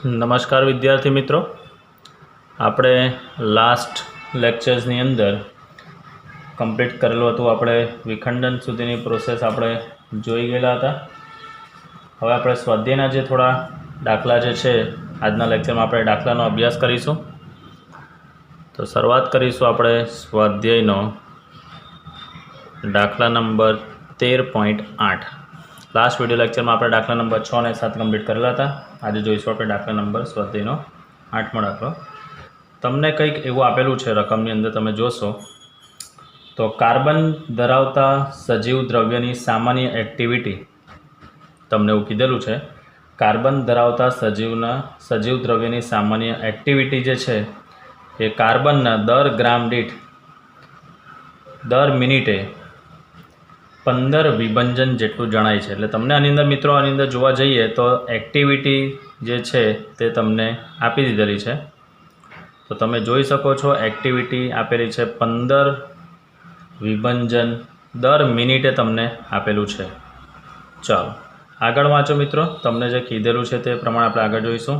નમસ્કાર વિદ્યાર્થી મિત્રો, આપણે લાસ્ટ લેક્ચર્સની અંદર કમ્પ્લીટ કરેલું હતું. આપણે વિખંડન સુધીની પ્રોસેસ આપણે જોઈ ગયેલા હતા. હવે આપણે સ્વાધ્યાયના જે થોડા દાખલા જે છે આજના લેક્ચરમાં આપણે દાખલાનો અભ્યાસ કરીશું. તો શરૂઆત કરીશું આપણે સ્વાધ્યાયનો દાખલા નંબર 13.8. લાસ્ટ વિડીયો લેક્ચરમાં આપણે દાખલા નંબર 6 અને 7 કમ્પ્લીટ કરેલા હતા. આજે જોઈશું આપણે દાખલા નંબર સ્વાધ્યાયનો 8મો દાખલો. તમને કંઈક એવું આપેલું છે રકમની અંદર, તમે જોશો તો કાર્બન ધરાવતા સજીવ દ્રવ્યની સામાન્ય એક્ટિવિટી, તમને એવું કીધેલું છે કાર્બન ધરાવતા સજીવ દ્રવ્યની સામાન્ય એક્ટિવિટી જે છે એ કાર્બનના દર ગ્રામ દીઠ દર મિનિટે 15 વિભંજન જેટલું જણાય છે. એટલે તમને આની અંદર મિત્રો, આની અંદર જોવા જઈએ તો એક્ટિવિટી જે છે તે તમને આપી દીધેલી છે. તો તમે જોઈ શકો છો એક્ટિવિટી આપેલી છે 15 વિભંજન દર મિનિટે તમને આપેલું છે. ચાલો આગળ વાંચો મિત્રો, તમને જે કીધેલું છે તે પ્રમાણે આપણે આગળ જોઈશું.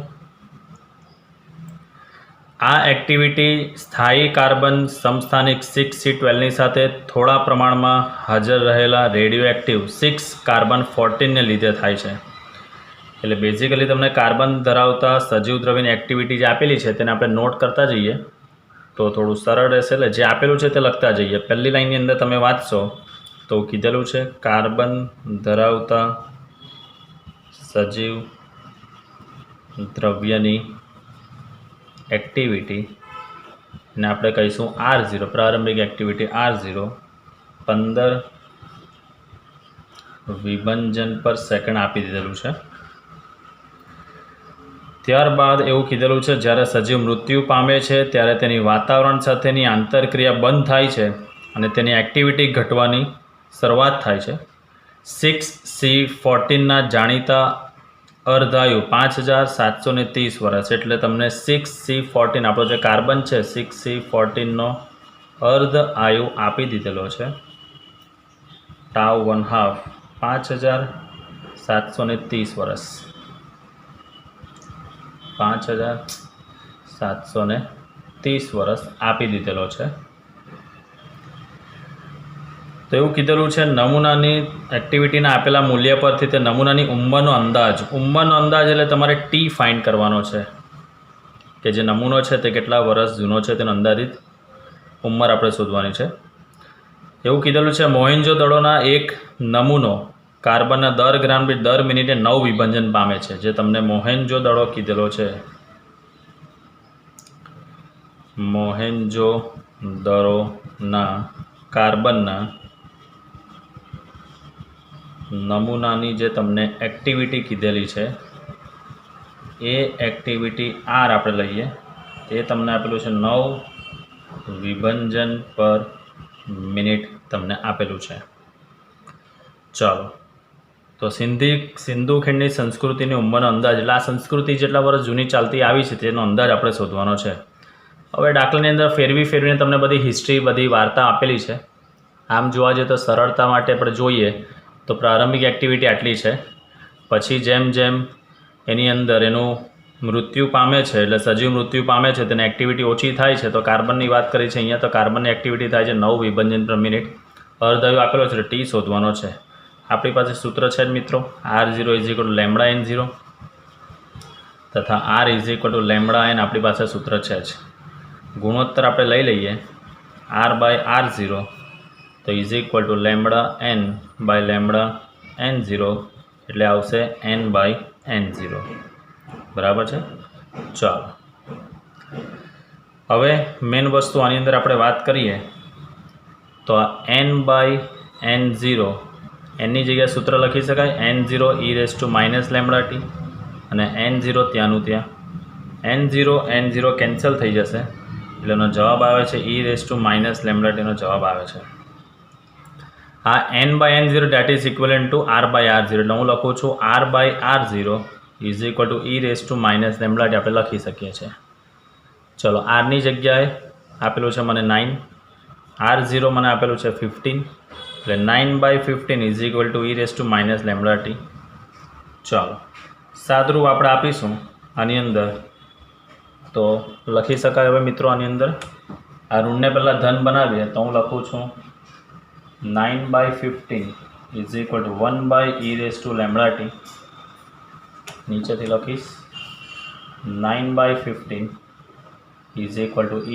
આ એક્ટિવિટી સ્થાયી કાર્બન સમસ્થાનિક 6C12ની સાથે થોડા પ્રમાણમાં હાજર રહેલા રેડિયો એક્ટિવ 6 કાર્બન 14ને લીધે થાય છે. એટલે બેઝિકલી તમને કાર્બન ધરાવતા સજીવ દ્રવ્યની એક્ટિવિટી જે આપેલી છે તેને આપણે નોટ કરતા જઈએ તો થોડું સરળ રહેશે. એટલે જે આપેલું છે તે લખતા જઈએ. પહેલી લાઇનની અંદર તમે વાંચશો તો કીધેલું છે કાર્બન ધરાવતા સજીવ દ્રવ્યની એક્ટિવિટી ને આપણે કહીશું R0, પ્રારંભિક એક્ટિવિટી R0 15 વિભંજન પર સેકન્ડ આપી દીધેલું છે. ત્યારબાદ એવું કીધેલું છે જ્યારે સજીવ મૃત્યુ પામે છે ત્યારે તેની વાતાવરણ સાથેની આંતરક્રિયા બંધ થાય છે અને તેની એક્ટિવિટી ઘટવાની શરૂઆત થાય છે. 6C14ના જાણીતા અર્ધાયુ 5730 વર્ષ. એટલે તમને 6C14 આપણો જે કાર્બન છે 6C14નો અર્ધ આયુ આપી દીધેલો છે ટાઉ 1/2 5730 વર્ષ. 5730 વર્ષ આપી દીધેલો છે. તો એવું કીધેલું છે નમૂનાની એક્ટિવિટીના આપેલા મૂલ્ય પરથી તે નમૂનાની ઉંમરનો અંદાજ એટલે તમારે ટી ફાઇન્ડ કરવાનો છે કે જે નમૂનો છે તે કેટલા વર્ષ જૂનો છે તેનો અંદાજિત ઉંમર આપણે શોધવાની છે. એવું કીધેલું છે મોહેન્જો-દડોના એક નમૂનો કાર્બનના દર ગ્રામ દીઠ દર મિનિટે 9 વિભંજન પામે છે. જે તમને મોહેન્જો-દડો કીધેલો છે, મોહેન્જો-દડોના કાર્બનના નમૂનાની જે તમને એક્ટિવિટી કીધેલી છે એ એક્ટિવિટી R આપણે લઈએ. એ તમને આપેલું છે 9 વિભંજન પર મિનિટ તમને આપેલું છે. ચાલો તો સિંધુ ખીણની સંસ્કૃતિની ઉંમરનો અંદાજ, એટલે આ સંસ્કૃતિ જેટલા વર્ષ જૂની ચાલતી આવી છે તેનો અંદાજ આપણે શોધવાનો છે. હવે દાખલાની અંદર ફેરવીને તમને બધી હિસ્ટ્રી, બધી વાર્તા આપેલી છે. આમ જોવા જઈએ તો સરળતા માટે આપણે જોઈએ તો પ્રારંભિક એક્ટિવિટી આટલી છે. પછી જેમ જેમ એની અંદર એનું મૃત્યુ પામે છે, એટલે સજીવ મૃત્યુ પામે છે, તેની એક્ટિવિટી ઓછી થાય છે. તો કાર્બનની વાત કરી છે અહીંયા, તો કાર્બનની એક્ટિવિટી થાય છે 9 વિભંજન પર મિનિટ. અર્ધાયુ આપેલો છે, ટી શોધવાનો છે. આપણી પાસે સૂત્ર છે જ મિત્રો, R0 = λN0 તથા R = λN. આપણી પાસે સૂત્ર છે જ. ગુણોત્તર આપણે લઈ લઈએ R/R0 તો =λN/λN0 એટલે આવશે N/N0. બરાબર છે. ચાલો હવે મેન વસ્તુ આની અંદર આપણે વાત કરીએ તો આ N/N0, એની જગ્યાએ સૂત્ર લખી શકાય N0 e⁻ λt અને N0 ત્યાંનું ત્યાં. N0 કેન્સલ થઈ જશે એટલે એનો જવાબ આવે છે e⁻ λtનો જવાબ આવે છે. આ N/N0 that is equivalent to R/R0. એટલે હું લખું છું R/R0 = e⁻ λt આપણે લખી શકીએ છીએ. ચલો આરની જગ્યાએ આપેલું છે મને 9, R0 મને આપેલું છે 15, એટલે 9/15 = e⁻ λt. ચાલો સાદરૂપ આપણે આપીશું આની અંદર તો લખી શકાય હવે મિત્રો આની અંદર આ ઋણને પહેલાં ધન બનાવીએ તો હું લખું છું 9/15 ઇઝ ઇક્વલ ટુ 1/e⁻ નીચેથી લખીશ 9/15 ઇઝ ઇક્વલ ટુ -λ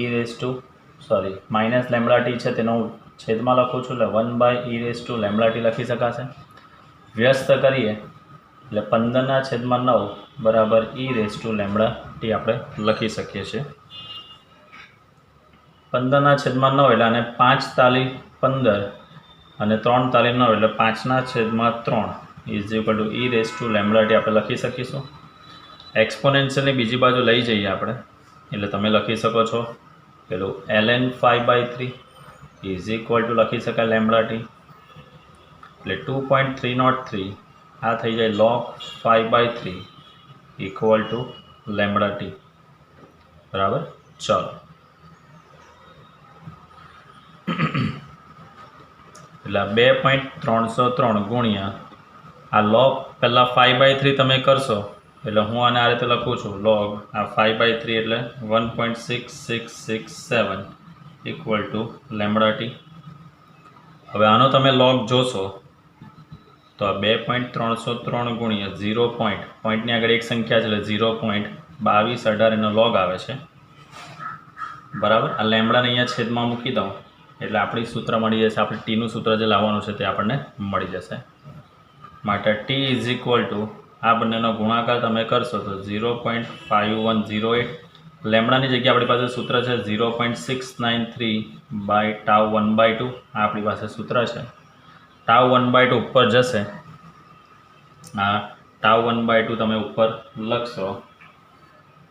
છે તેનો હું છેદમાં લખું છું એટલે 1/e⁻ લખી શકાશે. વ્યસ્ત કરીએ એટલે 15/9 બરાબર e⁻ આપણે લખી શકીએ છીએ. 15/9 એટલે અને 5 તાલી 15 અને 3 તાલી 9 એટલે 5/3 ઇઝ ઇક્વલ ટુ e⁻ આપણે લખી શકીશું. એક્સપોનેન્શિયલની બીજી બાજુ લઈ જઈએ આપણે એટલે તમે લખી શકો છો પેલું ln 5/3 ઇઝ ઇક્વલ ટુ લખી શકાય λ t એટલે 2.303 આ થઈ જાય log 5/3 ઇક્વલ ટુ λ t બરાબર. ચલો એટલે 2.303 ગુણ્યા આ log પહેલાં 5/3 તમે કરશો એટલે હું આને આ રીતે લખું છું log આ 5/3 એટલે 1.6667 ઇક્વલ ટુ λ t. હવે આનો તમે log જોશો તો આ 2.303 ગુણ્યા 0. પોઈન્ટની આગળ એક સંખ્યા છે એટલે 0.2218 એનો log આવે છે બરાબર. આ લેમડાને અહીંયા છેદમાં મૂકી દઉં એટલે આપણી સૂત્ર મળી જશે. આપણે ટીનું સૂત્ર જે લાવવાનું છે તે આપણને મળી જશે. માટે ટી ઇઝ ઇક્વલ ટુ આ બંનેનો ગુણાકાર તમે કરશો તો 0.5108. લેમડાની જગ્યાએ આપણી પાસે સૂત્ર છે 0.693/τ1/2 આ આપણી પાસે સૂત્ર છે. τ1/2 ઉપર જશે, આ τ1/2 તમે ઉપર લખશો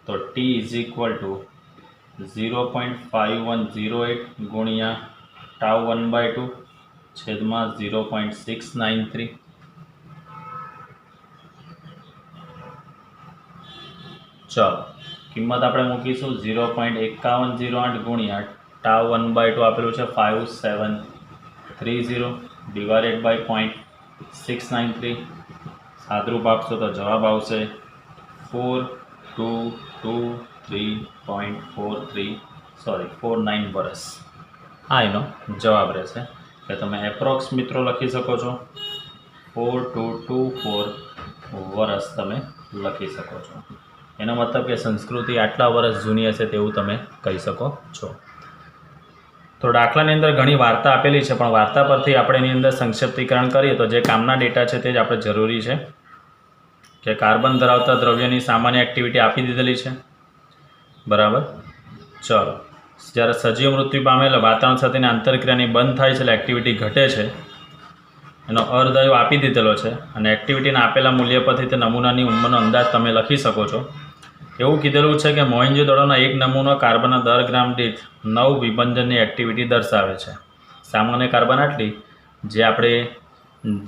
તો ટી ઇઝ ઇક્વલ ટુ 0.5108 ગુણ્યા τ1/2 છેદમાં 0.693. ચલો કિંમત આપણે મૂકીશું 0.5108 ગુણ્યા τ1/2 આપેલું છે 5730 ડિવાઇડેડ બાય 0.693. સાદરૂપ આપશો તો જવાબ આવશે 4223.49 વર્ષ. આ એનો જવાબ રહેશે. એટલે તમે એપ્રોક્સ મિત્રો લખી શકો છો 4224 વર્ષ તમે લખી શકો છો. એનો મતલબ કે સંસ્કૃતિ આટલા વર્ષ જૂની હશે તેવું તમે કહી શકો છો. તો દાખલાની અંદર ઘણી વાર્તા આપેલી છે પણ વાર્તા પરથી આપણે એની અંદર સંક્ષિપ્તીકરણ કરીએ તો જે કામના ડેટા છે તે જ આપણે જરૂરી છે કે કાર્બન ધરાવતા દ્રવ્યની સામાન્ય એક્ટિવિટી આપી દીધેલી છે બરાબર. ચલો જ્યારે સજીવ મૃત્યુ પામેલા વાતાવરણ સાથેની આંતરક્રિયાની બંધ થાય છે એટલે એક્ટિવિટી ઘટે છે એનો અર્ધયો આપી દીધેલો છે અને એક્ટિવિટીના આપેલા મૂલ્ય પરથી તે નમૂનાની ઉંમરનો અંદાજ તમે લખી શકો છો. એવું કીધેલું છે કે મોહેંજો-દડોના એક નમૂનો કાર્બનના 10 ગ્રામ દીઠ 9 વિભંજનની એક્ટિવિટી દર્શાવે છે. સામાન્ય કાર્બન આટલી જે આપણે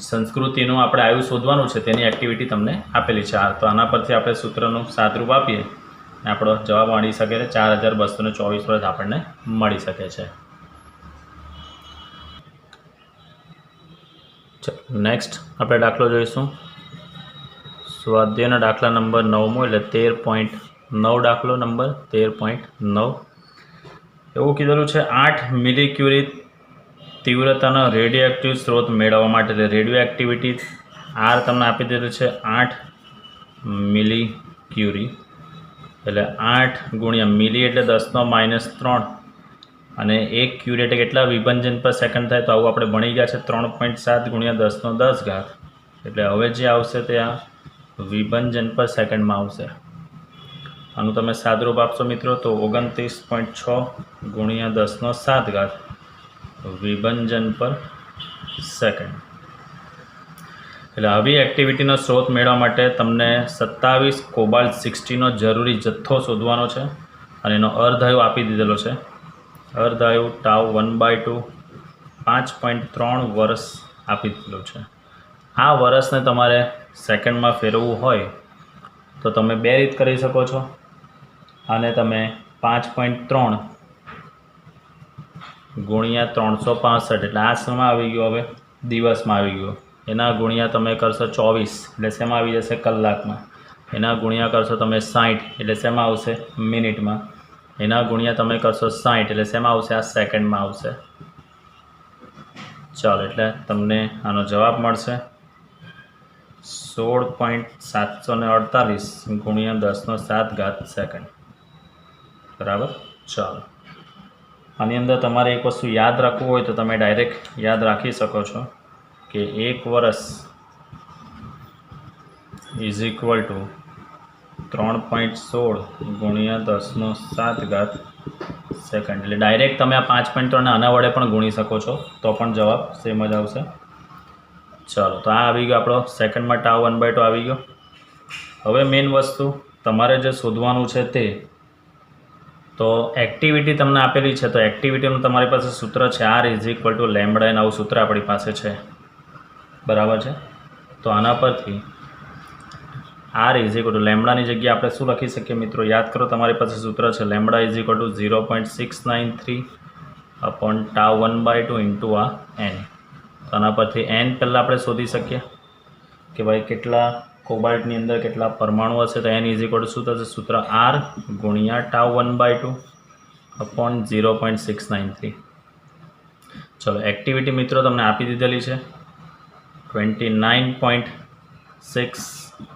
સંસ્કૃતિનું આપણે આયુ શોધવાનું છે તેની એક્ટિવિટી તમને આપેલી છે. તો આના પરથી આપણે સૂત્રનું સાદરૂપ આપીએ આપણો જવાબ મળી શકે છે 4224 વર્ષ આપણને મળી શકે છે. નેક્સ્ટ આપણે દાખલો જોઈશું. સ્વાધ્યાયના દાખલા નંબર 9 એટલે 13.9 દાખલો નંબર 13.9. એવું કીધેલું છે 8 મિલી ક્યુરી તીવ્રતાનો રેડિયો એક્ટિવ સ્ત્રોત મેળવવા માટે એટલે રેડિયો એક્ટિવિટી આર તમને આપી દીધું છે 8 મિલી ક્યુરી એટલે 8 ગુણ્યા મિલી એટલે 10⁻³ અને 1 ક્યુરી એટલે કેટલા વિભંજન પર સેકન્ડ થાય તો આવું આપણે ભણી ગયા છે 3.7 ગુણ્યા 10⁻10 એટલે હવે જે આવશે તે આ વિભંજન પર સેકન્ડમાં આવશે. આનું તમે સાદરૂપ આપશો મિત્રો તો 29.6 ગુણ્યા 10⁻7 વિભંજન પર સેકન્ડ. એટલે આવી એક્ટિવિટીનો સ્ત્રોત મેળવવા માટે તમને 27 કોબાલ્ટ 60નો જરૂરી જથ્થો શોધવાનો છે અને એનો અર્ધાયુ આપી દીધેલો છે. અર્ધાયુ τ1/2 5.3 વર્ષ આપી દીધેલું છે. આ વર્ષને તમારે સેકન્ડમાં ફેરવવું હોય તો તમે બે રીત કરી શકો છો. આને તમે 5.3 ગુણ્યા 365 એટલે આ શેમાં આવી ગયો હવે દિવસમાં આવી ગયો એના ગુણ્યા તમે કરશો 24 એટલે શેમાં આવી જશે કલાકમાં. એના ગુણ્યા કરશો તમે 60 એટલે શેમાં આવશે મિનિટમાં, એના ગુણ્યા તમે કરશો 60 એટલે શેમાં આવશે આ સેકન્ડમાં આવશે। ચાલો એટલે તમને આનો જવાબ મળશે 16.748 ગુણ્યા 10⁷ સેકન્ડ, બરાબર। ચાલો આની અંદર તમારે એક વસ્તુ યાદ રાખવું હોય તો તમે ડાયરેક્ટ યાદ રાખી શકો છો કે 1 વર્ષ ઇઝ ઇક્વલ ટુ 3.16 ગુણ્યા 10⁷ સેકન્ડ, એટલે ડાયરેક્ટ તમે આ 5.3 આના વડે પણ ગુણી શકો છો તો પણ જવાબ સેમ જ આવશે। ચાલો તો આ આવી ગયો આપણો સેકન્ડમાં ટાઉ 1/2 આવી ગયો। હવે મેઇન વસ્તુ તમારે જે શોધવાનું છે તે તો એક્ટિવિટી તમને આપેલી છે તો એક્ટિવિટીનું તમારી પાસે સૂત્ર છે R is equal to lambda, એનું આવું સૂત્ર આપણી પાસે છે, બરાબર છે। તો આના પરથી R ઇઝ ઇક્વલ ટુ લેમ્બડાની જગ્યાએ આપણે શું લખી શકીએ મિત્રો, યાદ કરો તમારી પાસે સૂત્ર છે lambda is equal two 0.693 upon tau 1/2 into આ n। તો આના પરથી n પહેલાં આપણે શોધી શકીએ કે ભાઈ કેટલા કોબાલ્ટની અંદર કેટલા પરમાણુ હશે, તો n ઇઝ ઇક્વલ ટુ શું થશે સૂત્ર R ગુણ્યા ટાઉ 1/2 અપોન 0.693। ચલો એક્ટિવિટી મિત્રો તમને આપી દીધેલી છે 29.6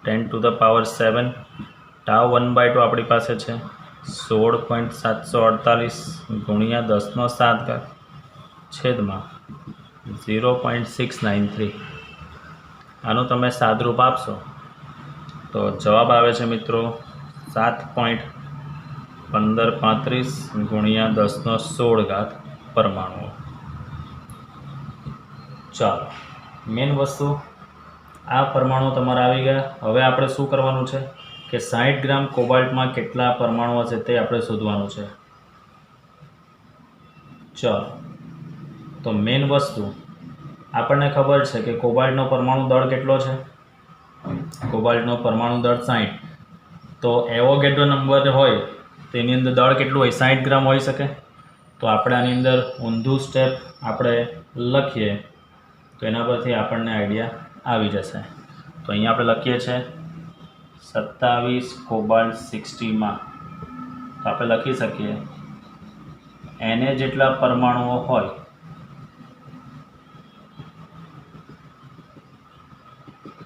10⁻⁷ ટાઉ 1/2 આપણી પાસે છે 16.748 ગુણ્યા 10⁷ છેદમાં 0.693। આનું તમે સાદરૂપ આપશો તો જવાબ આવે છે મિત્રો 7.1535 ગુણ્યા 10⁻16 પરમાણુઓ। ચાલો મેઇન વસ્તુ આ પરમાણુ તમારા આવી ગયા। હવે આપણે શું કરવાનું છે કે 60 ગ્રામ કોબાલ્ટમાં કેટલા પરમાણુ હશે તે આપણે શોધવાનું છે। ચાલો તો મેઇન વસ્તુ આપણને ખબર છે કે કોબાલ્ટનો પરમાણુ દળ કેટલો છે, કોબાલ્ટનો પરમાણુ દળ 60, તો એવોગેડ્રો નંબર હોય તેની અંદર દળ કેટલું હોય 60 ગ્રામ હોઈ શકે। તો આપણે આની અંદર ઊંધું સ્ટેપ આપણે લખીએ તો એના પરથી આપણને આઈડિયા આવી જશે। તો અહીંયા આપણે લખીએ છીએ 27 કોબાલ્ટ 60માં, તો આપણે લખી શકીએ Na જેટલા પરમાણુઓ હોય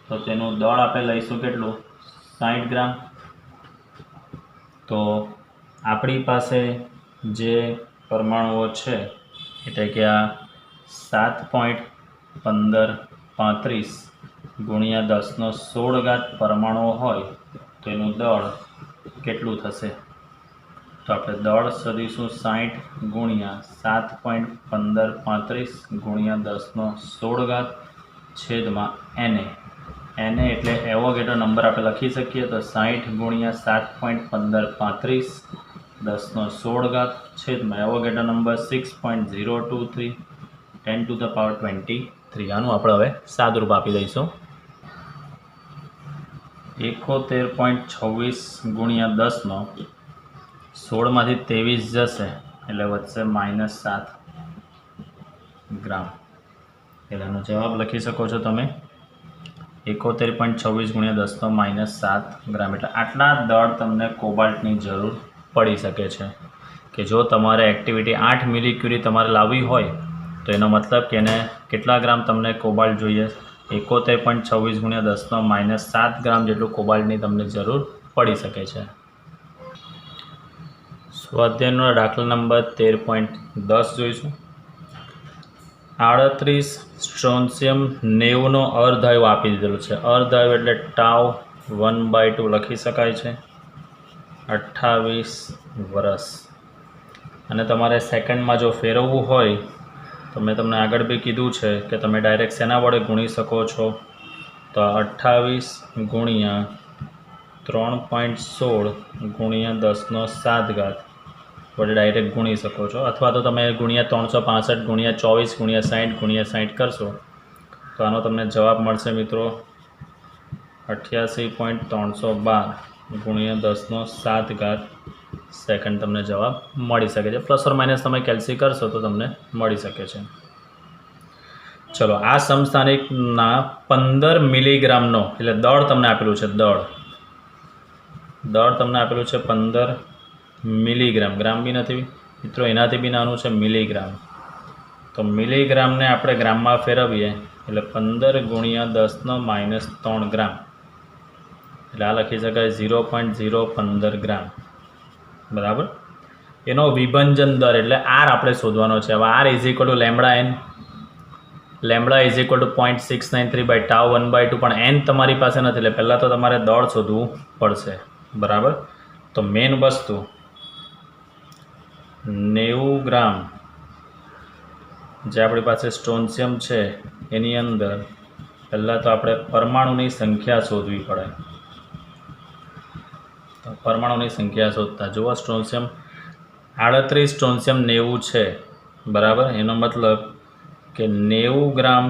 તો તેનું દળ આપણે લઈશું કેટલું 60 ગ્રામ। તો આપણી પાસે જે પરમાણુઓ છે એટલે કે આ 7.1535 ગુણ્યા 10⁻16 પરમાણુઓ હોય તો એનું દળ કેટલું થશે, તો આપણે દળ શોધીશું 60 ગુણ્યા 7.1535 ગુણ્યા 10⁻16 છેદમાં Na એટલે એવોગેડ્રો નંબર આપણે લખી શકીએ તો 60 ગુણ્યા 7.1535 10⁻16 છેદમાં એવોગેડ્રો નંબર 6.023 10⁻23। આનું આપણે હવે સાદુરૂપ આપી દઈશું 71.26 ગુણ્યા 10⁻16માંથી 23 જશે એટલે વધશે -7 ગ્રામ, એટલે આનો જવાબ લખી શકો છો તમે 71.26 ગુણ્યા 10⁻−7 ગ્રામ। એટલે આટલા દળ તમને કોબાલ્ટની જરૂર પડી શકે છે કે જો તમારે એક્ટિવિટી 8 મિલીક્યુરી તમારે લાવવી હોય તો એનો મતલબ કે એને કેટલા ગ્રામ તમને કોબાલ્ટ જોઈએ 71.26 ગુણ્યા 10⁻−7 ગ્રામ જેટલું કોબાલ્ટની તમને જરૂર પડી શકે છે। સ્વાધ્યાયનો દાખલા નંબર 13.10 જોઈશું। 38 સ્ટ્રોન્શિયમ 90નો અર્ધાયુ આપી દીધેલું છે। અર્ધાયુ એટલે ટાઉ 1/2 લખી શકાય છે 28 વર્ષ, અને તમારે સેકન્ડમાં જો ફેરવવું હોય તો મેં તમને આગળ બી કીધું છે કે તમે ડાયરેક્ટ શેના વડે ગુણી શકો છો, તો 28 ગુણ્યા 3.16 ગુણ્યા 10⁻7 વડે ડાયરેક્ટ ગુણી શકો છો, અથવા તો તમે ગુણ્યા 365 ગુણ્યા 24 ગુણ્યા 60 ગુણ્યા 60 કરશો તો આનો તમને જવાબ મળશે મિત્રો 88.312 ગુણ્યા 10⁻7 સેકન્ડ તમને જવાબ મળી શકે છે। પ્લસ ઓર માઇનસ તમે કેલ્સી કરશો તો તમને મળી શકે છે। ચલો આ સમસ્થાનિકના 15 મિલીગ્રામનો એટલે દળ તમને આપેલું છે, દળ દળ તમને આપેલું છે 15 મિલીગ્રામ, ગ્રામ બી નથી મિત્રો, એનાથી બી નાનું છે મિલીગ્રામ. તો મિલીગ્રામને આપણે ગ્રામમાં ફેરવીએ એટલે 15 × 10⁻³ ગ્રામ, એટલે આ લખી શકાય 0.015 ગ્રામ. બરાબર. એનો વિભંજન દર એટલે આર આપણે શોધવાનો છે. હવે R is equal to lambda N, lambda is equal to 0.693/τ1/2, પણ એન તમારી પાસે નથી એટલે પહેલાં તો તમારે દળ શોધવું પડશે. બરાબર. તો મેઇન વસ્તુ 90 ગ્રામ જે આપણી પાસે સ્ટ્રોન્શિયમ છે એની અંદર પહેલાં તો આપણે પરમાણુની સંખ્યા શોધવી પડે. તો પરમાણુની સંખ્યા શોધતા જુઓ, સ્ટ્રોન્શિયમ 38 સ્ટ્રોન્શિયમ 90 છે. બરાબર. એનો મતલબ કે 90 ગ્રામ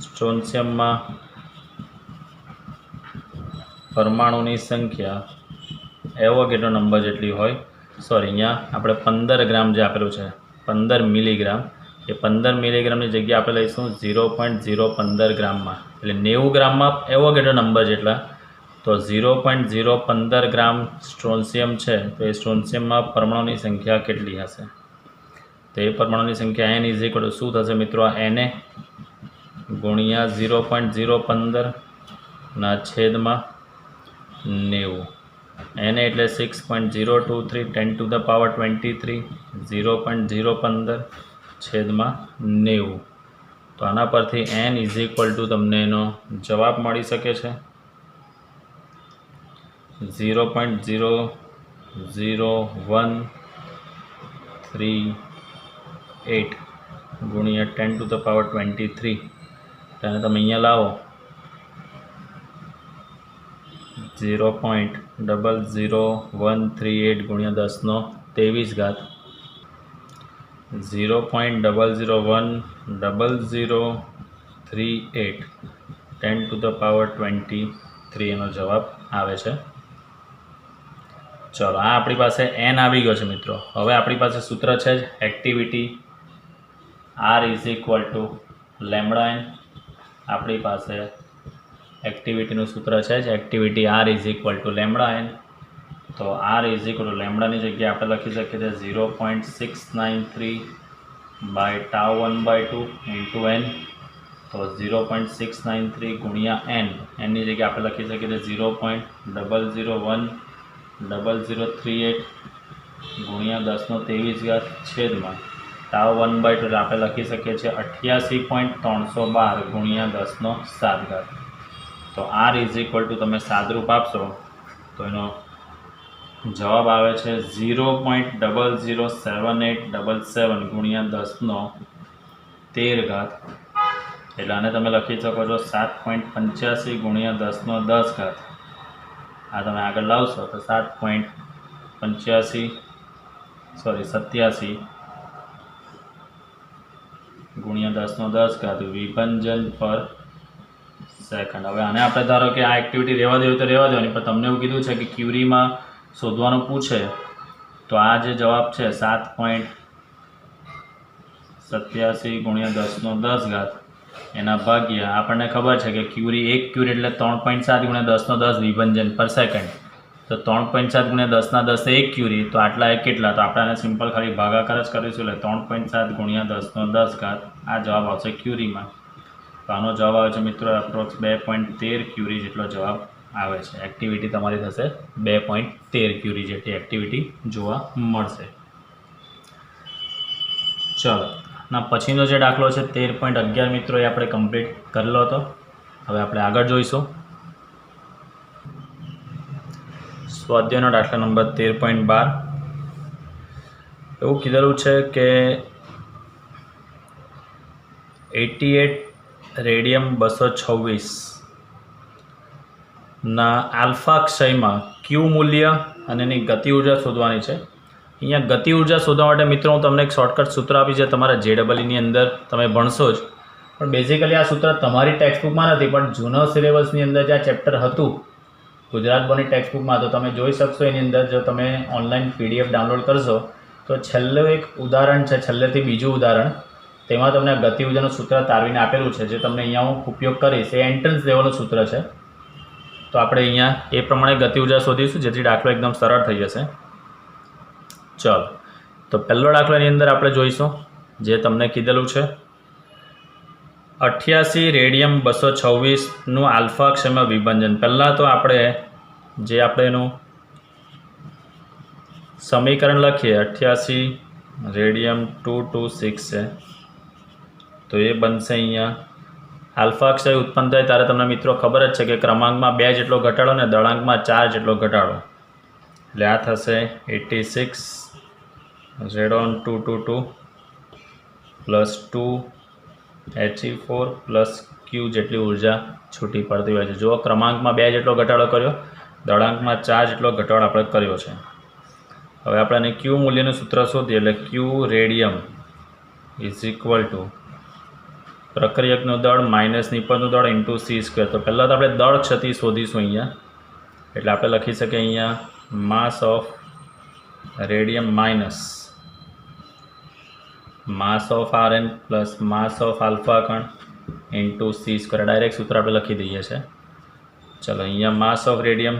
સ્ટ્રોન્શિયમમાં પરમાણુની સંખ્યા એવોગેડ્રો નંબર જેટલી હોય. સોરી, અહીંયા આપણે 15 ગ્રામ જે આપેલું છે 15 મિલીગ્રામ, એ 15 મિલીગ્રામની જગ્યાએ આપણે લઈશું 0.015 ગ્રામમાં, એટલે 90 ગ્રામમાં એવોગેડ્રો નંબર જેટલા. તો 0.015 ગ્રામ સ્ટ્રોન્શિયમ છે, તો એ સ્ટ્રોન્શિયમમાં પરમાણુની સંખ્યા કેટલી હશે? તો એ પરમાણુની સંખ્યા n ઇઝ ઇક્વલ ટુ શું થશે મિત્રો? Na ગુણ્યા 0.015 ના છેદમાં 90. Na એટલે 6.023 10⁻23, 0.015 છેદમાં 90. તો આના પરથી n ઇઝ ઇક્વલ ટુ તમને એનો જવાબ મળી શકે છે 0.00138 ગુણ્યા 10⁻23. તેને તમે અહીંયા લાવો 0.00138 ગુણ્યા 10⁻23, 0.01038 10⁻23 એનો જવાબ આવે છે. ચલો, આ આપણી પાસે n આવી ગયો છે મિત્રો. હવે આપણી પાસે સૂત્ર છે જ activity r is equal to lambda N. આપણી પાસે એક્ટિવિટીનું સૂત્ર છે જ activity r is equal to lambda N. તો r ઇઝ ઇક્વલ ટુ લેમ્બડાની જગ્યાએ આપણે લખી શકીએ છીએ 0.693/τ1/2 ઇન્ટુ n. તો 0.693 ગુણ્યા n, એની જગ્યાએ આપણે લખી શકીએ છીએ 0.0010038 ગુણ્યા 10⁻23 છેદમાં τ1/2, એટલે આપણે લખી શકીએ છીએ 88.312 ગુણ્યા 10⁻7. તો r ઇઝ ઇક્વલ ટુ તમે સાદરૂપ આપશો તો એનો જવાબ આવે છે 0.007877 ગુણ્યા 10⁻13, એટલે આને તમે લખી શકો છો 7.85 ગુણ્યા 10⁻10. આ તમે આગળ લાવશો તો 87 ગુણ્યા 10⁻10 વિભંજન પર સેકન્ડ. હવે આને આપણે ધારો કે આ એક્ટિવિટી રહેવા દેવું તો રહેવા દેવાની, પણ તમને એવું કીધું છે કે ક્યુરીમાં શોધવાનું પૂછે તો આ જે જવાબ છે 7.87 ગુણ્યા 10⁻10 એના ભાગ્યા આપણને ખબર છે કે ક્યુરી 1 ક્યુરી એટલે 3.7 ગુણ્યા 10⁻10 વિભંજન પર સેકન્ડ. તો 3.7 ગુણ્યા 10⁻10 1 ક્યુરી, તો આટલા એક કેટલા? તો આપણે આને સિમ્પલ ખાલી ભાગાકાર જ કરીશું એટલે 3.7 ગુણ્યા 10⁻10 આ જવાબ આવશે ક્યુરીમાં. તો આનો જવાબ આવે છે મિત્રો એપ્રોક્સ 2.13 ક્યુરી જેટલો જવાબ આવે છે. એક્ટિવિટી તમારી થશે 2.13 ક્યુરી જેટલી એક્ટિવિટી જોવા મળશે. ચલો, ના પછીનો જે દાખલો છે 13.11 મિત્રો એ આપણે કમ્પ્લીટ કરેલો હતો. હવે આપણે આગળ જોઈશું સ્વાધ્યાયનો દાખલા નંબર 13.12. એવું કીધેલું છે કે 88 રેડિયમ 226 ના આલ્ફા ક્ષયમાં ક્યુ મૂલ્ય અને એની ગતિ ઉર્જા શોધવાની છે. અહીંયા ગતિ ઉર્જા શોધવા માટે મિત્રો હું તમને એક શોર્ટકટ સૂત્ર આપી છે, તમારા JEEની અંદર તમે ભણશો જ, પણ બેઝિકલી આ સૂત્ર તમારી ટેક્સ્ટબુકમાં નથી, પણ જૂનો સિલેબસની અંદર જે આ ચેપ્ટર હતું ગુજરાત બોર્ડની ટેક્સ્ટબુકમાં, તો તમે જોઈ શકશો. એની અંદર જો તમે ઓનલાઈન PDF ડાઉનલોડ કરશો તો છેલ્લું એક ઉદાહરણ છે, છેલ્લેથી બીજું ઉદાહરણ, તેમાં તમને ગતિ ઉર્જાનું સૂત્ર તારવીને આપેલું છે, જે તમને અહીંયા હું ઉપયોગ કરીશ. એ એન્ટ્રન્સ લેવલનું સૂત્ર છે. तो આપણે અહીંયા એ પ્રમાણે ગતિ ઉર્જા શોધીશું જેથી દાખલો એકદમ સરળ થઈ જશે। ચલો, તો પહેલો દાખલાની અંદર આપણે જોઈશું જે તમને કીધેલું છે 88 રેડિયમ 226નું આલ્ફા અક્ષરમાં વિભાજન। પહેલાં તો આપણે એનું સમીકરણ લખીએ। 88 રેડિયમ 226 છે, તો એ બનશે અહીંયા આલ્ફા અક્ષય ઉત્પન્ન થાય ત્યારે તમને મિત્રો ખબર જ છે કે ક્રમાંકમાં 2 જેટલો ઘટાડો ને દળાંકમાં 4 જેટલો ઘટાડો, એટલે આ થશે 86 રેડોન 222 પ્લસ 2 He4 પ્લસ ક્યુ જેટલી ઉર્જા છૂટી પડતી હોય છે। જો ક્રમાંકમાં 2 જેટલો ઘટાડો કર્યો, દળાંકમાં 4 જેટલો ઘટાડો આપણે કર્યો છે। હવે આપણે ક્યુ મૂલ્યનું સૂત્ર શોધીએ, એટલે ક્યુ રેડિયમ ઇઝ ઇક્વલ ટુ પ્રક્રિયકનું દળ માઇનસ નિપજનું દળ ઇન્ટુ c²। તો પહેલાં તો આપણે દળ ક્ષતિ શોધીશું અહીંયા, એટલે આપણે લખી શકીએ અહીંયા માસ of radium minus mass of Rn plus mass of alpha કણ ઇન્ટુ c²। ડાયરેક્ટ સૂત્ર આપણે લખી દઈએ છીએ। ચલો, અહીંયા માસ ઓફ રેડિયમ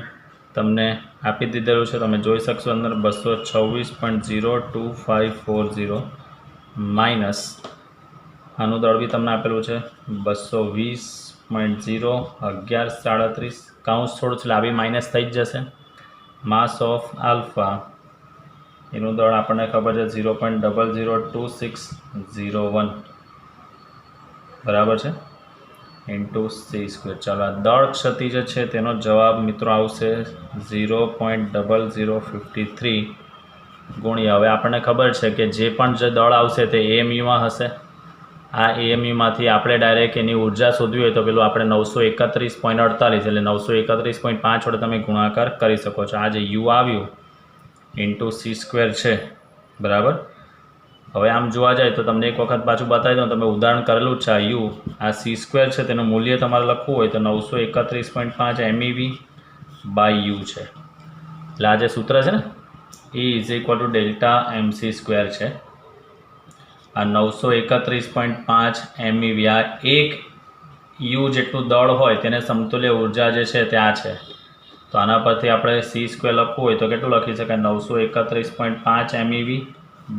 તમને આપી દીધેલું છે, તમે જોઈ શકશો અંદર 226.02540 માઇનસ આનું દળ બી તમને આપેલું છે 220.01137 કાઉન્સ થોડું છે, આ બી માઇનસ થઈ જ જશે। માસ ઓફ આલ્ફા એનું દળ આપણને ખબર છે 0.002601 બરાબર છે ઇન્ટુ c²। ચાલો, આ દળ ક્ષતિ જે છે તેનો જવાબ મિત્રો આવશે 0.0053 ગુણ્યા, હવે આપણને ખબર છે કે જે પણ જે દળ આવશે તે AMUમાં હશે। આ AMUમાંથી આપણે ડાયરેક્ટ એની ઉર્જા શોધવી હોય તો પેલું આપણે 931.48 એટલે 931.5 વડે તમે ગુણાકાર કરી શકો છો। આ જે યુ આવ્યું ઇન્ટુ c² છે, બરાબર। હવે આમ જોવા જાય તો તમને એક વખત પાછું બતાવી દઉં, તમે ઉદાહરણ કરેલું જ છે। આ યુ, આ c² છે, તેનું મૂલ્ય તમારે લખવું હોય તો 931.5 MeV બાય યુ છે। એટલે આ જે સૂત્ર છે ને E is equal to delta mc² છે। આ 931.5 MeV, આ એક યુ જેટલું દળ હોય તેને સમતુલ્ય ઉર્જા જે છે તે આ છે। તો આના પરથી આપણે c² લખવું હોય તો કેટલું લખી શકાય 931.5 MeV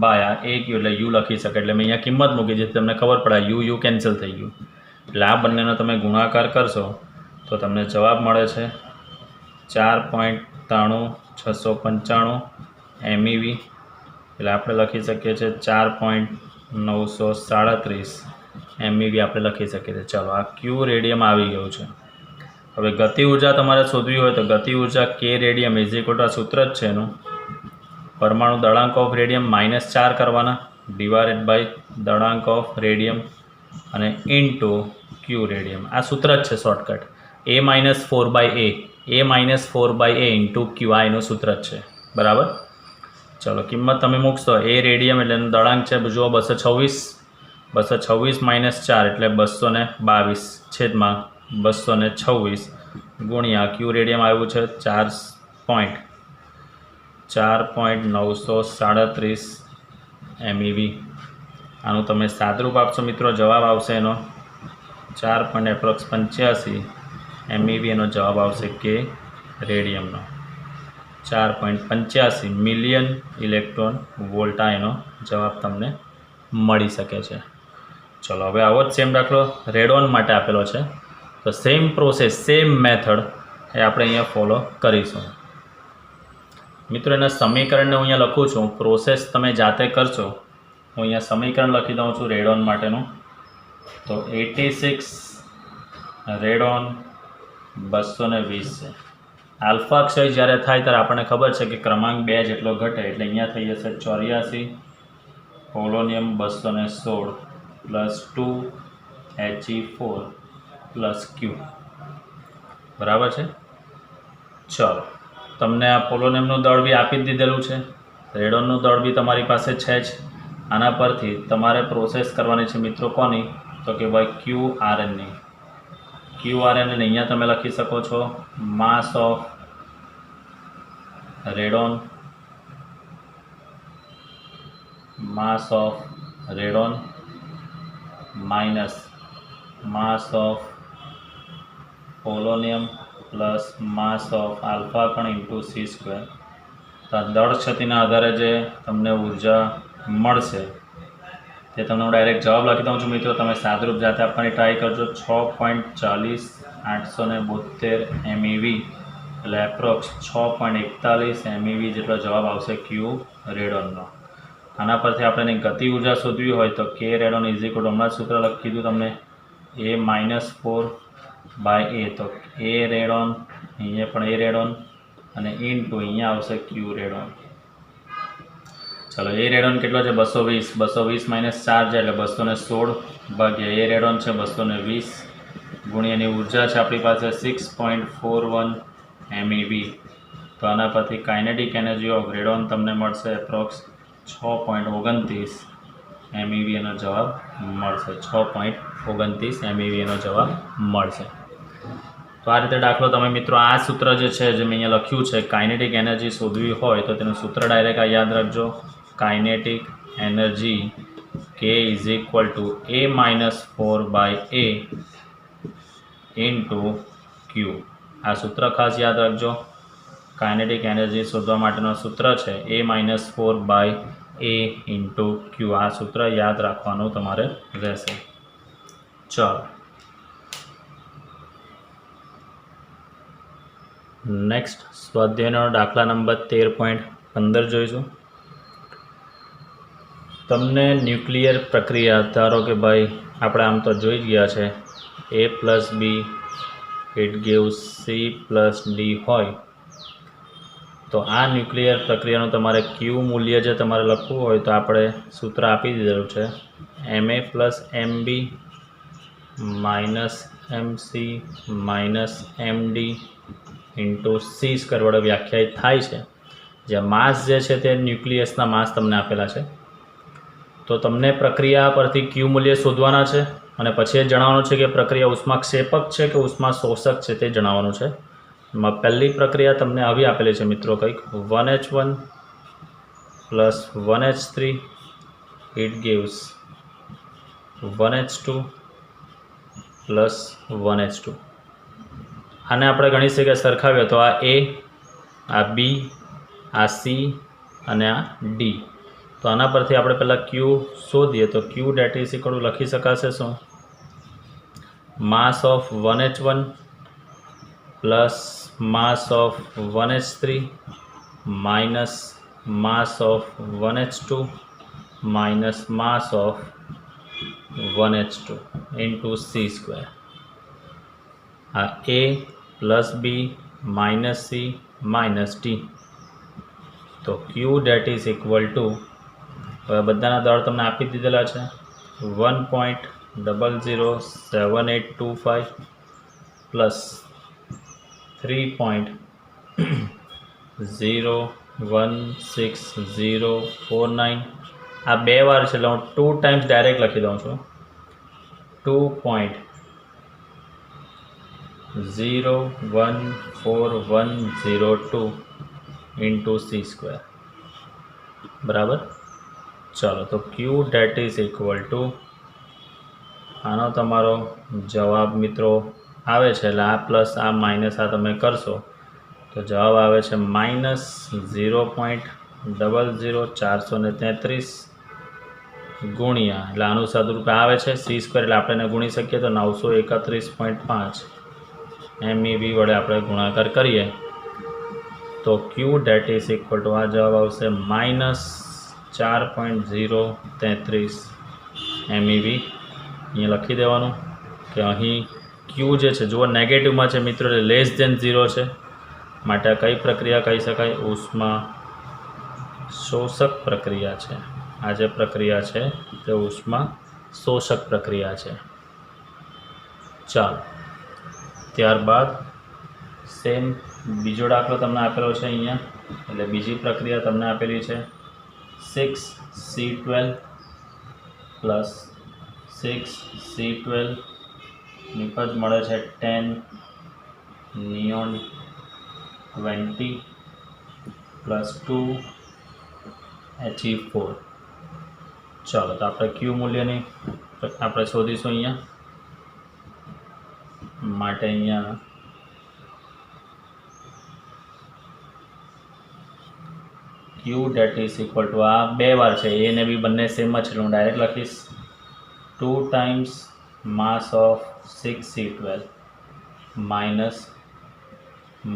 બાય આ એક યુ, એટલે યુ લખી શકાય। એટલે મેં અહીંયા કિંમત મૂકી જેથી તમને ખબર પડે યુ કેન્સલ થઈ ગયું, એટલે આ બંનેનો તમે ગુણાકાર કરશો તો તમને જવાબ મળે છે 4.93695 MeV, એટલે આપણે લખી શકીએ છીએ 4.937 MeV આપણે લખી શકીએ છીએ। ચાલો, આ ક્યુ રેડિયમ આવી ગયું છે। હવે ગતિ ઉર્જા તમારે શોધવી હોય તો ગતિ ઉર્જા કે રેડિયમ ઇઝ ઇક્વલ ટુ આ સૂત્ર જ છે એનું, પરમાણુ દળાંક ઓફ રેડિયમ -4 કરવાના ડિવાઇડેડ બાય દળાંક ઓફ રેડિયમ અને ઇન્ટુ ક્યુ રેડિયમ। આ સૂત્ર જ છે shortcut, A - 4/A into Q, આ એનું સૂત્ર જ છે, બરાબર। ચલો, કિંમત તમે મૂકશો, એ રેડિયમ એટલે એનું દળાંક છે જુઓ 226 -4 એટલે 222 છેદમાં 226 ગુણ્યા ક્યુ રેડિયમ આવ્યું છે 4.937 MeV। આનું તમે સાદરૂપ આપશો મિત્રો, જવાબ આવશે એનો 4.85 MeV, એનો જવાબ આવશે કે રેડિયમનો 4.85 મિલિયન ઇલેક્ટ્રોન વોલ્ટ, આ એનો જવાબ તમને મળી શકે છે। ચલો, હવે આવો જ સેમ દાખલો રેડોન માટે આપેલો છે, તો સેમ પ્રોસેસ સેમ મેથડ એ આપણે અહીંયા ફોલો કરીશું। મિત્રો એના સમીકરણને હું અહીંયા લખું છું, પ્રોસેસ તમે જાતે કરશો। હું અહીંયા સમીકરણ લખી દઉં છું રેડોન માટેનું, તો 86 રેડોન 220 છે। આલ્ફા ક્ષય જ્યારે થાય ત્યારે આપણને ખબર છે કે ક્રમાંક 2 જેટલો ઘટે, એટલે અહીંયા થઈ જશે 84 પોલોનિયમ 216 પ્લસ 2 He4 પ્લસ ક્યુ, બરાબર છે। ચલો, તમને આ પોલોનિયમનું દળ બી આપી જ દીધેલું છે, રેડોનનું દળ બી તમારી પાસે છે જ। આના પરથી તમારે પ્રોસેસ કરવાની છે મિત્રો કોની, તો કે ભાઈ QRNની। QRN ને અહીંયા તમે લખી શકો છો માસ of radon minus mass of polonium plus mass of alpha કણ ઇન્ટુ સી સ્ક્વેર. તો આ દળ ક્ષતિના આધારે જે તમને ઉર્જા મળશે તે તમને હું ડાયરેક્ટ જવાબ લખી દઉં છું મિત્રો. તમે સાદરૂપ જાતે આપવાની ટ્રાય કરજો. 6.40 MeV એટલે એપ્રોક્સ 6.41 MeV જેટલો જવાબ આવશે ક્યુ રેડોનનો. આના પરથી આપણે એની ગતિ ઉર્જા શોધવી હોય તો કે રેડોન ઇઝ ઇક્વલ ટુ હમણાં જ સૂત્ર લખી દીધું તમને A-4/A. તો એ રેડોન અહીંયા પણ એ રેડોન અને ઇનટુ અહીંયા આવશે ક્યુ રેડોન. ચાલો એ રેડોન કેટલો છે 220. 220 માઇનસ 4 છે એટલે 216 ભાગ્યા એ રેડોન છે 220 ગુણ્યા એની ઉર્જા છે આપણી પાસે 6.41 MeV. તો આના પરથી કાઇનેટિક એનર્જી ઓફ રેડોન તમને મળશે એપ્રોક્સ 6.29 MeV એનો જવાબ મળશે. 6.29 MeV એનો જવાબ મળશે. તો આ રીતે દાખલો તમે મિત્રો આ સૂત્ર જે છે જે મેં અહીંયા લખ્યું છે કાઇનેટિક એનર્જી શોધવી હોય તો તેનું સૂત્ર ડાયરેક્ટ આ યાદ રાખજો. Kinetic energy K is equal to A-4/A into Q. આ સૂત્ર ખાસ યાદ રાખજો. કાઇનેટિક એનર્જી શોધવા માટેનું સૂત્ર છે A-4/A ઇન્ટુ ક્યુ. આ સૂત્ર યાદ રાખવાનું તમારે રહેશે. ચાલો નેક્સ્ટ સ્વાધ્યાયનો દાખલા નંબર 13.15 જોઈશું. તમને ન્યુક્લિયર પ્રક્રિયા ધારો કે ભાઈ આપણે આમ તો જોઈ ગયા છે A+B ઇટ gives C+D હોય તો આ ન્યુક્લિયર પ્રક્રિયાનું તમારે ક્યુ મૂલ્ય જે તમારે લખવું હોય તો આપણે સૂત્ર આપી દીધેલું છે Ma+Mb -MC -MD into C square વડે વ્યાખ્યાયિત થાય છે. જ્યાં માસ જે છે તે ન્યુક્લિયસના માસ તમને આપેલા છે. તો તમને પ્રક્રિયા પરથી ક્યુ મૂલ્ય શોધવાના છે અને પછી એ જણાવવાનું છે કે પ્રક્રિયા ઉષ્માક્ષેપક છે કે ઉષ્માશોષક છે તે જણાવવાનું છે. એમાં પહેલી પ્રક્રિયા તમને આવી આપેલી છે મિત્રો કંઈક 1H1 plus 1H3 it gives 1H2 plus 1H2. આને આપણે ગણી શકીએ સરખાવીએ તો આ A, આ B, આ C અને આ D. તો આના પરથી આપણે પહેલાં ક્યુ શોધીએ તો ક્યુ ડેટ ઇઝ ઇક્વલ ટુ લખી શકાશે શું માસ of 1H1 plus mass of 1H3 minus mass of 1H2 minus mass of 1H2 into C square. આ A plus B minus C minus D. તો ક્યુ ડેટ ઇઝ ઇક્વલ ટુ હવે બધાના દળ તમને આપી દીધેલા છે 1.007825 પ્લસ 3.01649. આ બે વાર છે એટલે હું 2 ટાઈમ્સ ડાયરેક્ટ લખી દઉં છું 2.0140102 ઇન્ટુ સી સ્ક્વેર બરાબર. ચાલો તો ક્યુ ડેટ ઇઝ ઇક્વલ ટુ આનો તમારો જવાબ મિત્રો આવે છે એટલે આ પ્લસ આ માઇનસ આ તમે કરશો તો જવાબ આવે છે -0.00433 ગુણ્યા એટલે આનું સાદુરૂપ આવે છે સી સ્ક્વેર એટલે આપણે એને ગુણી શકીએ તો 931.5 MeV વડે આપણે ગુણાકાર કરીએ તો ક્યુ ડેટ ઇઝ ઇક્વલ ટુ આ જવાબ આવશે -4.033 MeV. અહીંયા લખી દેવાનું કે અહીં ક્યુ જે છે જુઓ નેગેટિવમાં છે મિત્રો એટલે લેસ ધેન 0 છે માટે આ કઈ પ્રક્રિયા કહી શકાય ઉષ્મા શોષક પ્રક્રિયા છે. આ જે પ્રક્રિયા છે તે ઉષ્મા શોષક પ્રક્રિયા છે. ચાલો ત્યારબાદ સેમ બીજો દાખલો તમને આપેલો છે અહીંયા એટલે બીજી પ્રક્રિયા તમને આપેલી છે 6C12 પ્લસ 6C12 નિપજ મળે છે 10 નિયોન 20 પ્લસ 2 He4. ચાલો તો આપણે ક્યુ મૂલ્યની આપણે શોધીશું અહીંયા માટે અહીંયા ક્યુ ડેટ ઇઝ ઇક્વલ ટુ આ 2 વાર છે, એ ને બી બંને સેમ જ છે, હું ડાયરેક્ટ લખીશ 2 times mass of 6C12 minus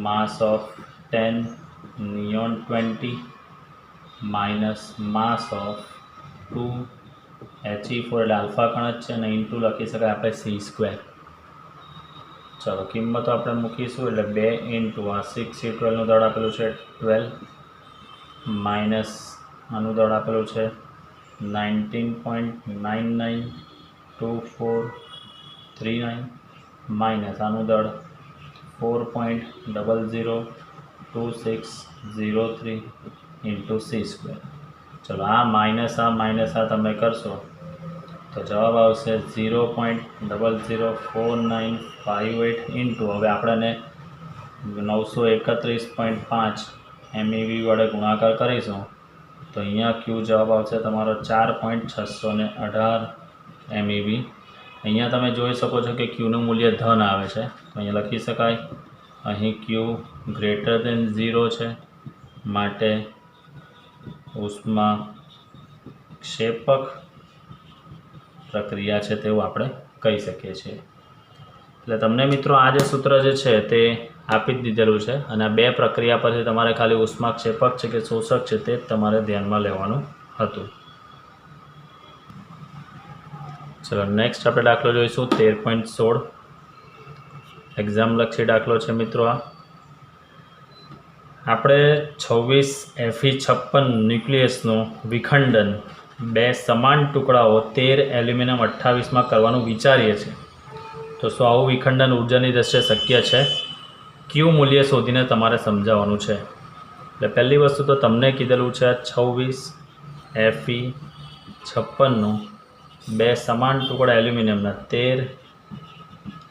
mass of 10 neon 20 minus mass of 2 He4 એટલે આલ્ફા કણ જ છે અને ઇન્ટુ લખી શકાય આપણે C². ચાલો કિંમતો આપણે મૂકીશું એટલે 2 ઇન્ટુ આ 6C12નું દળ આપેલું છે 12 માઇનસ આનું દળ આપેલું છે 19.992439 માઇનસ આનું દળ 4.002603 ઇન્ટુ C². ચલો આ માઇનસ આ તમે કરશો તો જવાબ આવશે 0.004958 ઇન્ટુ હવે આપણને 931.5 MEV વડે ગુણાકાર કરીશું તો અહીંયા ક્યુ જવાબ આવશે તમારો 4.618 MEV. અહીંયા તમે જોઈ શકો છો કે ક્યુનું મૂલ્ય ધન આવે છે, તો અહીંયા લખી શકાય અહીં ક્યુ ગ્રેટર દેન 0 છે, માટે ઉષ્મા ક્ષેપક પ્રક્રિયા છે તેવું આપણે કહી શકીએ છીએ. એટલે તમને મિત્રો આ જે સૂત્ર જે છે તે આપી જ દીધેલું છે અને આ બે પ્રક્રિયા પરથી તમારે ખાલી ઉષ્માક્ષેપક છે કે શોષક છે તે જ તમારે ધ્યાનમાં લેવાનું હતું. ચલો નેક્સ્ટ આપણે દાખલો જોઈશું 13.16 એક્ઝામ લક્ષી દાખલો છે મિત્રો. આ આપણે 26 Fe56 ન્યુક્લિયસનું વિખંડન બે સમાન ટુકડાઓ 13 એલ્યુમિનિયમ 28માં કરવાનું વિચારીએ છીએ, તો શું આવું વિખંડન ઉર્જાની દ્રષ્ટિએ શક્ય છે? ક્યુ મૂલ્ય શોધીને તમારે સમજાવવાનું છે. એટલે પહેલી વસ્તુ તો તમને કીધેલું છે 26 Fe56નું બે સમાન ટુકડા એલ્યુમિનિયમના 13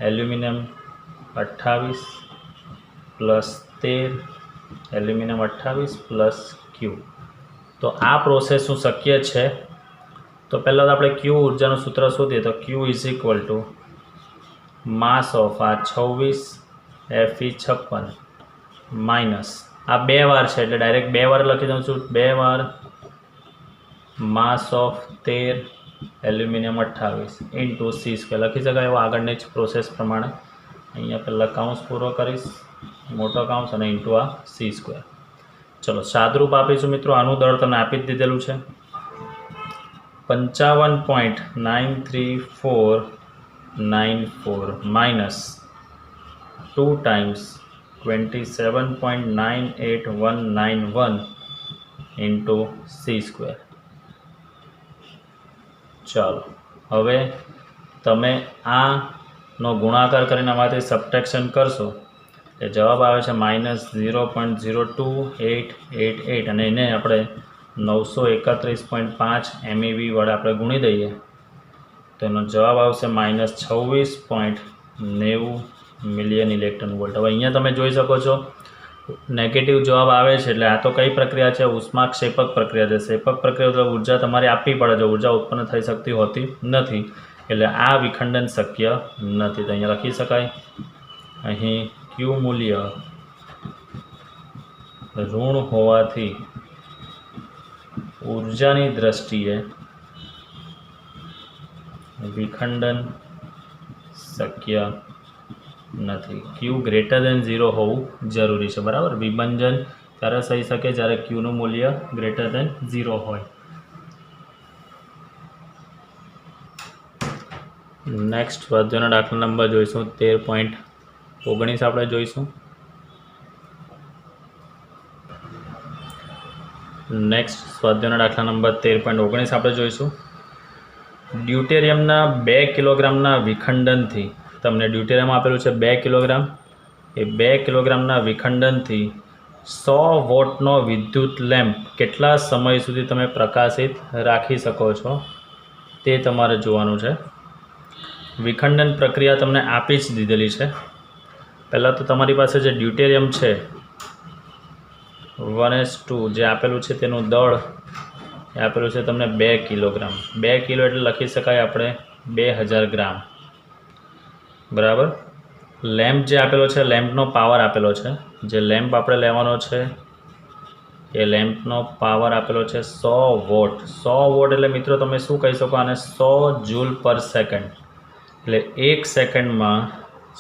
એલ્યુમિનિયમ 28 પ્લસ 13 એલ્યુમિનિયમ 28 પ્લસ ક્યુ. તો આ પ્રોસેસ શું શક્ય છે? તો પહેલાં તો આપણે ક્યુ ઉર્જાનું સૂત્ર શોધીએ તો Q is equal to mass of આ 26 Fe56 માઇનસ આ 2 વાર છે એટલે ડાયરેક્ટ 2 વાર લખી દઉં છું, 2 વાર માસ ઓફ 13 એલ્યુમિનિયમ 28 ઇન્ટુ C² લખી શકાય એવો આગળની જ પ્રોસેસ પ્રમાણે. અહીંયા પહેલાં કાઉન્સ પૂરો કરીશ, મોટો કાઉન્સ અને ઇન્ટુ આ C². ચલો સાદરૂપ આપીશું મિત્રો. આનું દળ તમને આપી જ દીધેલું છે 55.93494 માઇનસ 2 ટાઈમ્સ 27.98191 ઇન્ટુ C². ચાલો હવે તમે આનો ગુણાકાર કરીને આમાંથી સબટ્રેક્શન કરશો એ જવાબ આવે છે -0.02888 અને એને આપણે 931.5 MEV વડે આપણે ગુણી દઈએ તો એનો જવાબ આવશે -26.90 મિલિયન ઇલેક્ટ્રોન વોલ્ટ. હવે અહીંયા તમે જોઈ શકો છો નેગેટિવ જવાબ આવે છે એટલે આ તો કઈ પ્રક્રિયા છે? ઉષ્માક્ષેપક પ્રક્રિયા છે. ક્ષેપક પ્રક્રિયા તો ઉર્જા તમારી આપવી પડે છે, ઉર્જા ઉત્પન્ન થઈ શકતી હોતી નથી, એટલે આ વિખંડન શક્ય નથી. તો અહીંયા લખી શકાય અહીં ક્યુ મૂલ્ય ઋણ હોવાથી ઉર્જાની દ્રષ્ટિએ વિખંડન શક્ય નથી. ક્યુ ગ્રેટર દેન 0 હોવું જરૂરી છે, બરાબર. વિભંજન ત્યારે થઈ શકે જ્યારે ક્યુનું મૂલ્ય ગ્રેટર દેન 0 હોય. નેક્સ્ટ સ્વાધ્યાયનો દાખલા નંબર જોઈશું 13.19 આપણે જોઈશું. નેક્સ્ટ સ્વાધ્યાયનો દાખલા નંબર 13.19 આપણે જોઈશું. ડ્યુટેરિયમના 2 કિલોગ્રામના વિખંડનથી તમને ડ્યુટેરિયમ આપેલું છે 2 કિલોગ્રામ, એ 2 કિલોગ્રામના વિખંડનથી 100 વોટનો વિદ્યુત લેમ્પ કેટલા સમય સુધી તમે પ્રકાશિત રાખી શકો છો તે તમારે જોવાનું છે. વિખંડન પ્રક્રિયા તમને આપી જ દીધેલી છે. પહેલાં તો તમારી પાસે જે ડ્યુટેરિયમ છે 1s2 જે આપેલું છે તેનું દળ એ આપેલું છે તમને 2 કિલોગ્રામ. 2 કિલો એટલે લખી શકાય આપણે 2000 ગ્રામ, બરાબર. લેમ્પ જે આપેલો છે લેમ્પનો પાવર આપેલો છે, જે લેમ્પ આપણે લેવાનો છે કે લેમ્પનો પાવર આપેલો છે 100 વોટ. 100 વોટ એટલે મિત્રો તમે શું કહી શકો આને 100 જૂલ પર સેકન્ડ. એટલે 1 સેકન્ડમાં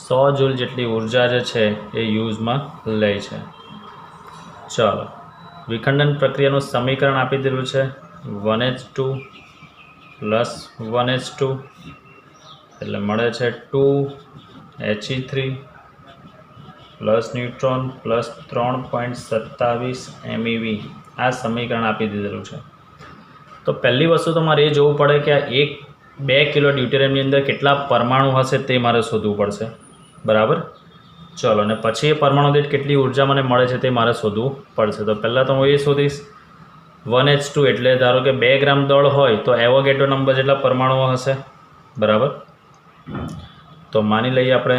100 જૂલ જેટલી ઉર્જા જે છે એ યુઝમાં લે છે. ચાલો, વિખંડન પ્રક્રિયાનું સમીકરણ આપી દીધું છે 1H2 પ્લસ 1H2 એટલે મળે છે 2He3 plus neutron plus 3.27 MeV. આ સમીકરણ આપી દીધેલું છે. તો પહેલી વસ્તુ તમારે એ જોવું પડે કે આ 2 કિલો ડ્યુટેરિયમની અંદર કેટલા પરમાણુ હશે તે મારે શોધવું પડશે. બરાબર. ચલો, અને પછી એ પરમાણુ દીઠ કેટલી ઉર્જા મને મળે છે તે મારે શોધવું પડશે. તો પહેલાં તો હું એ શોધીશ 1H2 એટલે ધારો કે 2 ગ્રામ દળ હોય તો એવોગેડ્રો નંબર જેટલા પરમાણુઓ હશે. બરાબર. તો માની લઈએ આપણે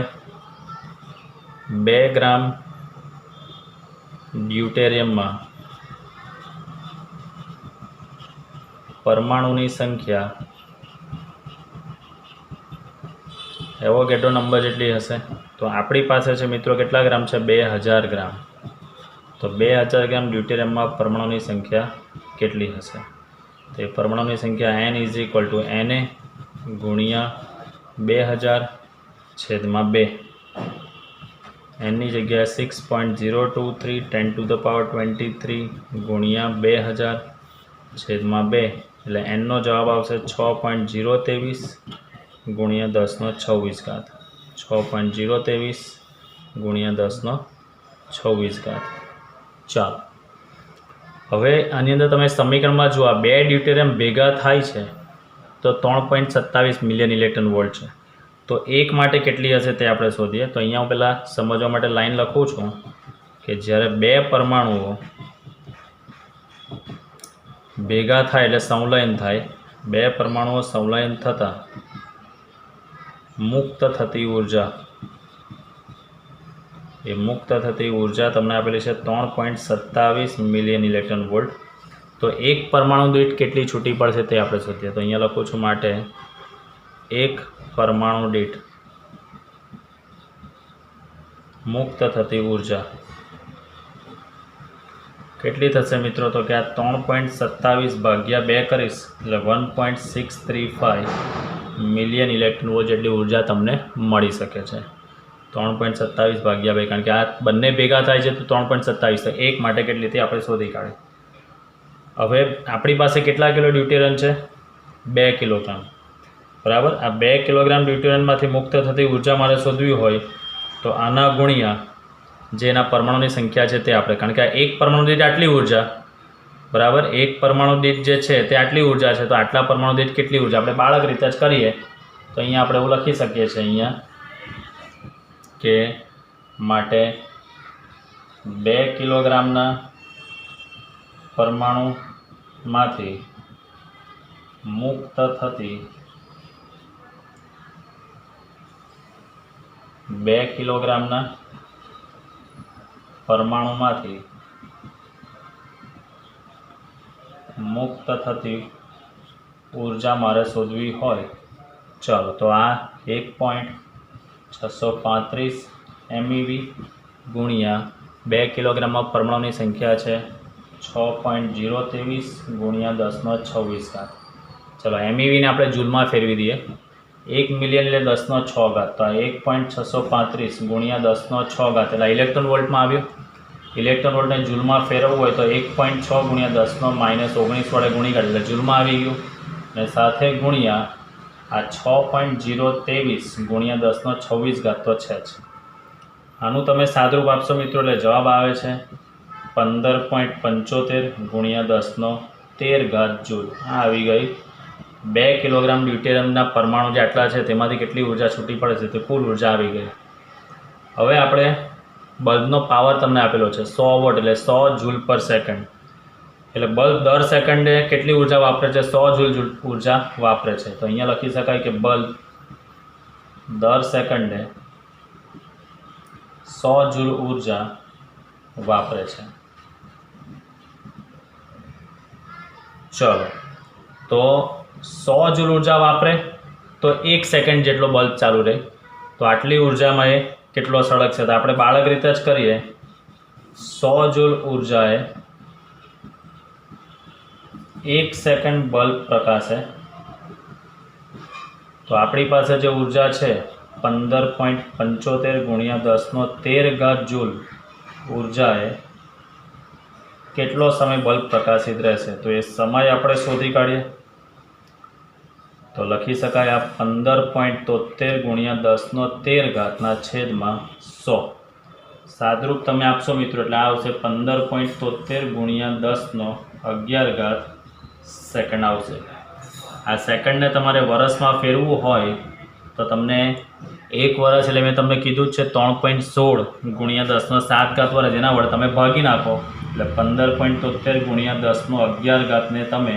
2 ગ્રામ ડ્યુટેરિયમમાં પરમાણુની સંખ્યા એવોગેડ્રો નંબર જેટલી હશે. તો આપણી પાસે છે મિત્રો કેટલા ગ્રામ છે? 2000 ગ્રામ. તો 2000 ગ્રામ ડ્યુટેરિયમમાં પરમાણુની સંખ્યા કેટલી હશે? તો એ પરમાણુની સંખ્યા n = Na ગુણ્યા 2000 છેદમાં 2. nની જગ્યાએ 6.023 10⁻23 ગુણ્યા 2000 છેદમાં 2 એટલે nનો જવાબ આવશે 6.023 ગુણ્યા 10⁻26. 6.023 ગુણ્યા 10⁻26. ચાલો, હવે આની અંદર તમે સમીકરણમાં જુઓ 2 ડ્યુટેરિયમ ભેગા થાય છે તો 3.27 મિલિયન ઇલેક્ટ્રોન વોલ્ટ છે. તો એક માટે કેટલી હશે તે આપણે શોધીએ. તો અહીંયા હું પહેલાં સમજવા માટે લાઈન લખું છું કે જ્યારે 2 પરમાણુઓ ભેગા થાય એટલે સંલયન થાય. 2 પરમાણુઓ સંલયન થતાં મુક્ત થતી ઉર્જા, એ મુક્ત થતી ઉર્જા તમને આપેલી છે 3.27 મિલિયન ઇલેક્ટ્રોન વોલ્ટ. તો એક પરમાણુ દીઠ કેટલી છૂટી પડશે તે આપણે શોધીએ. તો અહીંયા લખું છું માટે એક પરમાણુ દીઠ મુક્ત થતી ઉર્જા કેટલી થશે મિત્રો? તો કે આ 3.27 ભાગ્યા 2 કરીશ એટલે 1.635 મિલિયન ઇલેક્ટ્રોન વોલ્ટ જેટલી ઉર્જા તમને મળી શકે છે. 3.27 ભાગ્યા 2 કારણ કે આ બંને ભેગા થાય છે તો 3.27. તો એક માટે કેટલી તે આપણે શોધી કાઢી. હવે આપણી પાસે કેટલા કિલો ડ્યુટેરિયમ છે? 2 કિલોગ્રામ. બરાબર. આ 2 કિલોગ્રામ ડ્યુટેરિયમમાંથી મુક્ત થતી ઉર્જા મારે શોધવી હોય તો આના ગુણ્યા જે એના પરમાણુની સંખ્યા છે તે આપણે, કારણ કે આ એક પરમાણુ દીઠ આટલી ઉર્જા. બરાબર. એક પરમાણુ દીઠ જે છે તે આટલી ઉર્જા છે તો આટલા પરમાણુ દીઠ કેટલી ઉર્જા આપણે બાળક રીતે જ કરીએ. તો અહીંયા આપણે એવું લખી શકીએ છીએ અહીંયા કે માટે 2 કિલોગ્રામના પરમાણુમાંથી મુક્ત થતી 2 કિલોગ્રામના પરમાણુમાંથી મુક્ત થતી ઉર્જા મારે શોધવી હોય. ચાલો, તો આ 1.635 MeV ગુણ્યા 2 કિલોગ્રામમાં પરમાણુની સંખ્યા છે 6.023 ગુણ્યા 10⁻26. ચલો, MEVને આપણે જૂલમાં ફેરવી દઈએ. 1 મિલિયન એટલે 10⁻6. તો આ 1.635 ગુણ્યા 10⁻6 એટલે ઇલેક્ટ્રોન વોલ્ટમાં આવ્યો. ઇલેક્ટ્રોન વોલ્ટને જૂલમાં ફેરવવું હોય તો 1.6 ગુણ્યા 10⁻−19 વડે ગુણી કાઢે એટલે જૂલમાં આવી ગયું. અને સાથે ગુણ્યા આ 6.023 ગુણ્યા 10⁻26 તો છે જ. આનું તમે સાદરૂપ આપશો મિત્રો એટલે જવાબ આવે છે 15.75 ગુણ્યા 10⁻13 જૂલ. આ આવી ગઈ 2 કિલોગ્રામ ડ્યુટેરિયમના પરમાણુ જે આટલા છે તેમાંથી કેટલી ઉર્જા છૂટી પડે છે તે કુલ ઉર્જા આવી ગઈ. હવે આપણે બલ્બનો પાવર તમને આપેલો છે 100 વોટ એટલે 100 જૂલ પર સેકન્ડ. એટલે બલ્બ દર સેકન્ડે કેટલી ઉર્જા વાપરે છે? 100 જૂલ ઉર્જા વાપરે છે. તો અહીંયા લખી શકાય કે બલ્બ દર સેકન્ડે 100 જૂલ ઉર્જા વાપરે છે. ચલો, તો 100 જૂલ ઉર્જા વાપરે તો 1 સેકન્ડ જેટલો બલ્બ ચાલુ રહે. તો આટલી ઉર્જામાં એ કેટલો સળગશે? તો આપણે બાળક રીતે જ કરીએ. 100 જૂલ ઉર્જાએ 1 સેકન્ડ બલ્બ પ્રકાશે તો આપણી પાસે જે ઉર્જા છે 15.75 ગુણ્યા 10⁻13 જૂલ ઉર્જાએ કેટલો સમય બલ્બ પ્રકાશિત રહેશે? તો એ સમય આપણે શોધી કાઢીએ તો લખી શકાય આ 15.73 ગુણ્યા 10⁻13 સાદરૂપ તમે આપશો મિત્રો એટલે આ આવશે 15.73 ગુણ્યા 10⁻11 સેકન્ડ આવશે। આ સેકન્ડને તમારે વર્ષમાં ફેરવું હોય તો તમને 1 વર્ષ એટલે મેં તમને કીધું જ છે 3.16 ગુણ્યા 10⁻7 વર્ષ, જેના વડે તમે ભાગી નાખો એટલે 15.73 ગુણ્યા 10⁻11 ને તમે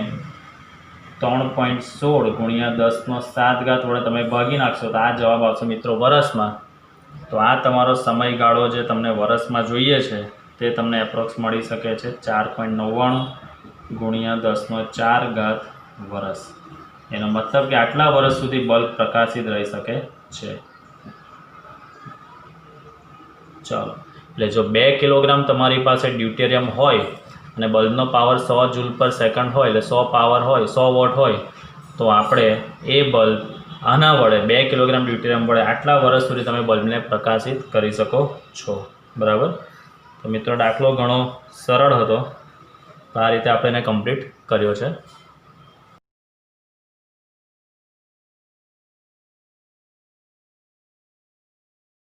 3.16 ગુણ્યા 10⁻7 વડે તમે ભાગી નાખશો તો આ જવાબ આવશે મિત્રો વર્ષમાં। તો આ તમારો સમયગાળો જે તમને વર્ષમાં જોઈએ છે તે તમને એપ્રોક્સ મળી શકે છે 4.99 ગુણ્યા 10⁻4 વર્ષ। એનો મતલબ કે આટલા વર્ષ સુધી બલ્બ પ્રકાશિત રહી શકે છે। ચાલો, એટલે જો 2 કિલોગ્રામ તમારી પાસે ડ્યુટેરિયમ હોય અને બલ્બનો પાવર 100 જૂલ પર સેકન્ડ હોય એટલે 100 પાવર હોય 100 વોટ હોય તો આપણે એ બલ્બ આના વડે 2 કિલોગ્રામ ડ્યુટેરિયમ વડે આટલા વર્ષ સુધી તમે બલ્બને પ્રકાશિત કરી શકો છો। બરાબર? તો મિત્રો દાખલો ઘણો સરળ હતો, આ રીતે આપણે એને કમ્પ્લીટ કર્યો છે।